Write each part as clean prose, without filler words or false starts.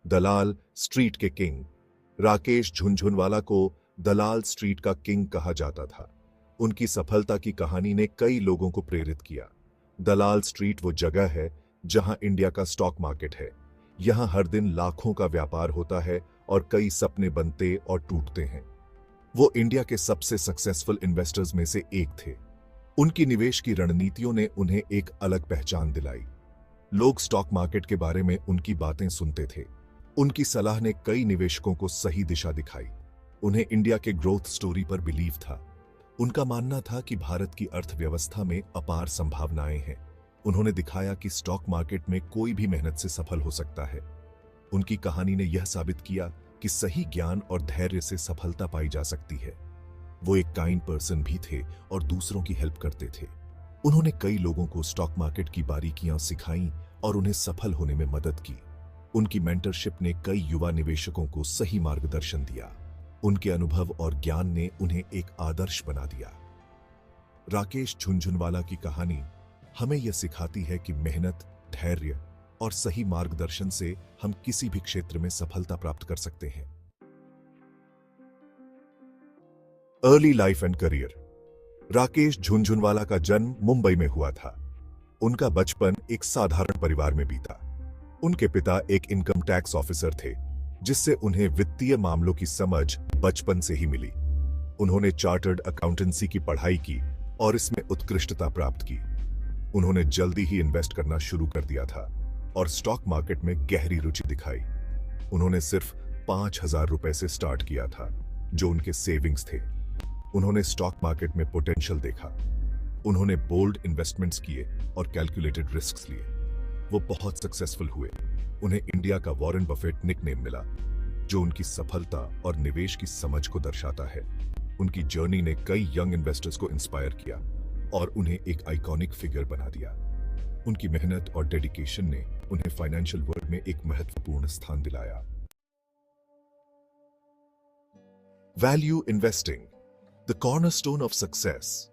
दलाल street के king. Rakesh Jhunjhunwala को दलाल street का किंग कहा जाता था। उनकी सफलता की कहानी ने कई लोगों को प्रेरित किया। दलाल स्ट्रीट वो जगह है जहां इंडिया का स्टॉक मार्केट है। यहां हर दिन लाखों का व्यापार होता है और कई सपने बनते और टूटते हैं। वो इंडिया के सबसे सक्सेसफुल इन्वेस्टर्स में से एक थे। उनकी निवेश की रणनीतियों ने उन्हें एक अलग पहचान दिलाई। लोग स्टॉक मार्केट के बारे में उनकी बातें सुनते थे। उनकी सलाह ने कई निवेशकों को सही दिशा दिखाई। उन्हें इंडिया के ग्रोथ स्टोरी पर बिलीव था। उनका मानना था कि भारत की अर्थव्यवस्था में अपार संभावनाएं हैं। उन्होंने दिखाया कि स्टॉक मार्केट में कोई भी मेहनत से सफल हो सकता है। उनकी कहानी ने यह साबित किया कि सही ज्ञान और धैर्य से सफलता पाई जा सकती है। वो एक काइंड पर्सन भी थे और दूसरों की हेल्प करते थे। उन्होंने कई लोगों को स्टॉक मार्केट की बारीकियां सिखाईं और उन्हें सफल होने में मदद की। उनकी मेंटरशिप ने कई युवा निवेशकों को सही मार्गदर्शन दिया। उनके अनुभव और ज्ञान ने उन्हें एक आदर्श बना दिया। राकेश झुनझुनवाला की कहानी हमें यह सिखाती है कि मेहनत, धैर्य और सही मार्गदर्शन से हम किसी भी क्षेत्र में सफलता प्राप्त कर सकते हैं। Early life and career. Rakesh Jhunjhunwala का जन्म मुंबई में हुआ था। उनका बचपन एक साधारण परिवार में बीता। उनके पिता एक इनकम टैक्स ऑफिसर थे, जिससे उन्हें वित्तीय मामलों की समझ बचपन से ही मिली। उन्होंने चार्टर्ड अकाउंटेंसी की पढ़ाई की और इसमें उत्कृष्टता प्राप्त की। उन्होंने जल्दी ही इन्वेस्ट करना शुरू कर दिया था और स्टॉक मार्केट में गहरी रुचि दिखाई। उन्होंने सिर्फ 5,000 रुपए से स्टार्ट किया था, जो उनके सेविंग्स थे। उन्होंने स्टॉक मार्केट में पोटेंशियल देखा। उन्होंने बोल्ड इन्वेस्टमेंट्स किए और कैलकुलेटेड रिस्क्स लिए। वो बहुत सक्सेसफुल हुए। उन्हें इंडिया का वॉरेन बफेट निकनेम मिला, जो उनकी सफलता और निवेश की समझ को दर्शाता है। उनकी जर्नी ने कई यंग इन्वेस्टर्स को इंस्पायर किया और उन्हें एक आइकॉनिक फिगर बना दिया। उनकी मेहनत और डेडिकेशन ने उन्हें फाइनेंशियल वर्ल्ड में एक महत्वपूर्ण स्थान दिलाया। Value investing, the cornerstone of success.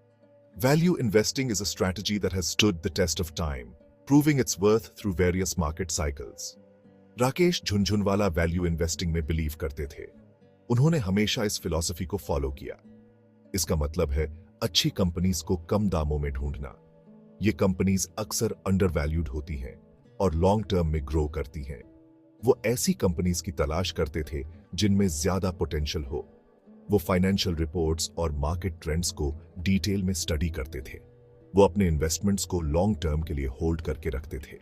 Value investing is a strategy that has stood the test of time, proving its worth through various market cycles. Rakesh Jhunjhunwala value investing में बिलीव करते थे। उन्होंने हमेशा इस फिलॉसफी को फॉलो किया। इसका मतलब है अच्छी कंपनीज को कम दामों में ढूंढना। ये कंपनीज अक्सर अंडरवैल्यूड होती हैं और लॉन्ग टर्म में ग्रो करती हैं। वो ऐसी कंपनीज की तलाश करते थे जिनमें ज्यादा पोटेंशियल हो। वो फाइनेंशियल रिपोर्ट्स और मार्केट ट्रेंड्स को डिटेल में स्टडी करते थे। वो अपने इन्वेस्टमेंट्स को लॉन्ग टर्म के लिए होल्ड करके रखते थे।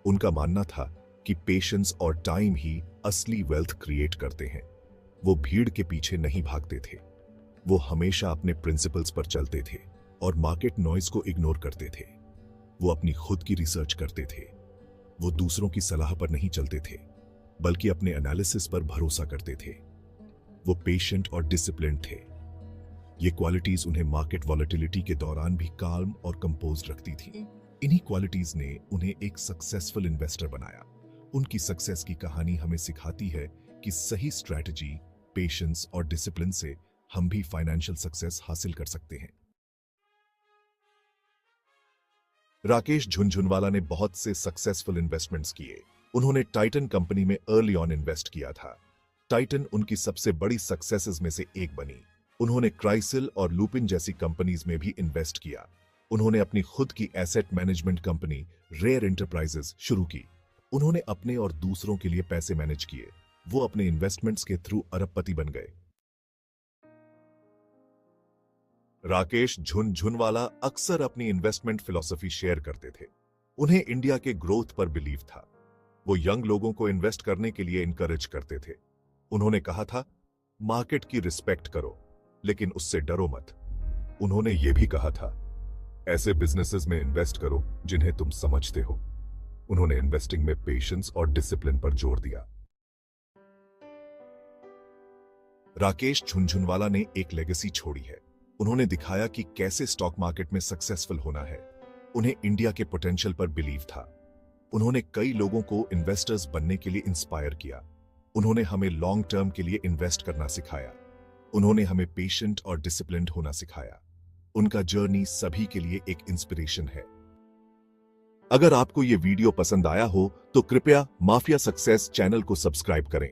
उनका मानना था कि पेशेंस और टाइम ही असली वेल्थ क्रिएट करते हैं। वो भीड़ के पीछे नहीं भागते थे। वो हमेशा अपने प्रिंसिपल्स पर चलते थे और मार्केट नॉइज को इग्नोर करते थे। वो अपनी खुद की रिसर्च करते थे। वो दूसरों की सलाह पर नहीं चलते थे, बल्कि अपने एनालिसिस पर भरोसा करते थे। वो पेशेंट और डिसिप्लिन थे। ये क्वालिटीज उन्हें मार्केट वॉलेटिलिटी के दौरान भी काल्म और कंपोज्ड रखती थी। इन्हीं क्वालिटीज ने उन्हें एक सक्सेसफुल इन्वेस्टर बनाया। उनकी सक्सेस की कहानी हमें सिखाती है कि सही स्ट्रैटेजी, पेशेंस और डिसिप्लिन से हम भी फाइनेंशियल सक्सेस हासिल कर सकते हैं। राकेश झुनझुनवाला ने बहुत से सक्सेसफुल इन्वेस्टमेंट्स किए। उन्होंने टाइटन कंपनी में अर्ली ऑन इन्वेस्ट किया था। टाइटन उनकी सबसे बड़ी सक्सेसेस में से एक बनी। उन्होंने क्राइसिल और लुपिन जैसी कंपनीज में भी इन्वेस्ट किया। उन्होंने अपनी खुद की asset management company Rare Enterprises शुरू की। उन्होंने अपने और दूसरों के लिए पैसे मैनेज किए। वो अपने इन्वेस्टमेंट्स के थ्रू अरबपति बन गए। राकेश झुनझुनवाला अक्सर अपनी इन्वेस्टमेंट फिलॉसफी शेयर करते थे। उन्हें इंडिया के ग्रोथ पर बिलीव था। वो यंग लोगों को इन्वेस्ट करने के लिए इंकरेज करते थे। उन्होंने कहा था, मार्केट की रिस्पेक्ट करो, लेकिन उससे डरो मत। उन्होंने यह भी कहा था, ऐसे बिजनेसेस में इन्वेस्ट करो जिन्हें तुम समझते हो। उन्होंने इन्वेस्टिंग में पेशेंस और डिसिप्लिन पर जोर दिया। राकेश झुनझुनवाला ने एक लेगेसी छोड़ी है। उन्होंने दिखाया कि कैसे स्टॉक मार्केट में सक्सेसफुल होना है। उन्हें इंडिया के पोटेंशियल पर बिलीव था। उन्होंने कई लोगों को इन्वेस्टर्स बनने के लिए इंस्पायर किया। उन्होंने हमें लॉन्ग टर्म के लिए इन्वेस्ट करना सिखाया। उन्होंने हमें पेशेंट और डिसिप्लिन्ड होना सिखाया। उनका जर्नी सभी के लिए एक इंस्पिरेशन है। अगर आपको ये वीडियो पसंद आया हो तो कृपया माफिया सक्सेस चैनल को सब्सक्राइब करें।